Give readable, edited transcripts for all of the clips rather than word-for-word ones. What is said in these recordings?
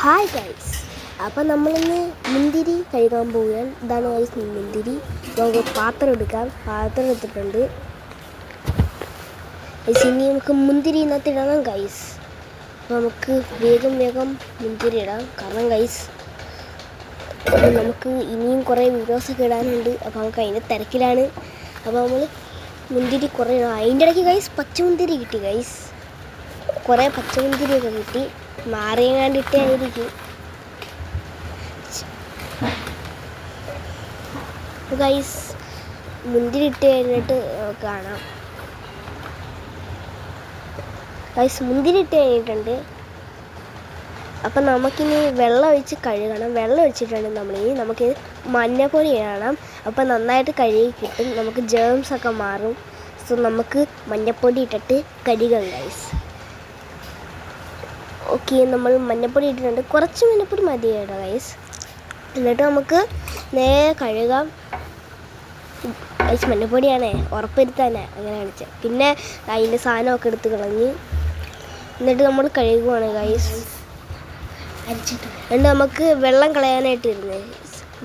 Hi guys, അപ്പം നമ്മളിന്ന് മുന്തിരി കഴുകാൻ പോവുകയാണ്. ഇതാണ് ഗൈസ് മുന്തിരി. നമുക്ക് പാത്രം എടുക്കാം. പാത്രം എടുത്തിട്ടുണ്ട് ഗൈസ്. ഇനി നമുക്ക് മുന്തിരി ഇന്നത്തെ ഇടണം ഗൈസ്. അപ്പോൾ നമുക്ക് വേഗം മുന്തിരി ഇടാം. കാരണം ഗൈസ് നമുക്ക് ഇനിയും കുറേ വീഡിയോസൊക്കെ ഇടാനുണ്ട്. അപ്പോൾ നമുക്ക് അതിൻ്റെ തിരക്കിലാണ്. അപ്പോൾ നമ്മൾ മുന്തിരി കുറേ അതിൻ്റെ ഇടയ്ക്ക് ഗൈസ് പച്ചമുന്തിരി കിട്ടി ഗൈസ്. കുറേ പച്ചമുന്തിരിയൊക്കെ കിട്ടി. മാറിയങ്ങാണ്ടിട്ടായിരിക്കും ഗൈസ്. മുന്തിരി ഇട്ട് കഴിഞ്ഞിട്ട് കാണാം ഗൈസ്. മുന്തിരി ഇട്ട് കഴിഞ്ഞിട്ടുണ്ട്. അപ്പം നമുക്കിനി വെള്ളം ഒഴിച്ച് കഴുകണം. വെള്ളം ഒഴിച്ചിട്ടുണ്ട് നമുക്ക് മഞ്ഞപ്പൊടി ഇടണം. അപ്പം നന്നായിട്ട് കഴുകി കിട്ടും. നമുക്ക് ജേംസൊക്കെ മാറും. സോ നമുക്ക് മഞ്ഞപ്പൊടി ഇട്ടിട്ട് കഴുകാം ഗൈസ്. ഓക്കെ, നമ്മൾ മഞ്ഞപ്പൊടി ഇട്ടിട്ടുണ്ട്. കുറച്ച് മഞ്ഞപ്പൊടി മതി കേട്ടോ ഗൈസ്. എന്നിട്ട് നമുക്ക് നേരെ കഴുകാം ഗൈസ്. മഞ്ഞപ്പൊടിയാണേ, ഉറപ്പുവരുത്താനേ അങ്ങനെ കാണിച്ചത്. പിന്നെ അതിൻ്റെ സാധനമൊക്കെ എടുത്ത് കളഞ്ഞ് എന്നിട്ട് നമ്മൾ കഴുകുവാണ് ഗൈസ്. എന്നിട്ട് നമുക്ക് വെള്ളം കളയാനായിട്ട് ഇരുന്നത്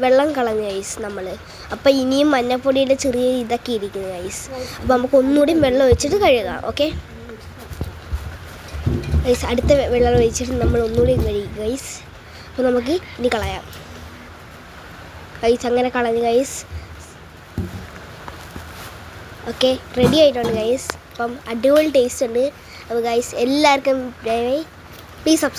വെള്ളം കളഞ്ഞ് ഗൈസ് നമ്മൾ. അപ്പം ഇനിയും മഞ്ഞപ്പൊടിയുടെ ചെറിയ ഇതൊക്കെ ഇരിക്കുന്നു ഗൈസ്. അപ്പം നമുക്ക് ഒന്നുകൂടി വെള്ളം ഒഴിച്ചിട്ട് കഴുകാം. ഓക്കെ ഗൈസ്, അടുത്ത വെള്ളം ഒഴിച്ചിട്ട് നമ്മൾ ഒന്നുകൂടി കഴുകി ഗൈസ്. അപ്പോൾ നമുക്ക് ഇനി കളയാം ഗൈസ്. അങ്ങനെ കളഞ്ഞ് ഗൈസ്. ഓക്കെ, റെഡി ആയിട്ടുണ്ട് ഗൈസ്. അപ്പം അടിപൊളി ടേസ്റ്റ് ഉണ്ട്. അപ്പോൾ ഗൈസ് എല്ലാവർക്കും പ്ലീസ് സബ്സ്ക്രൈബ്.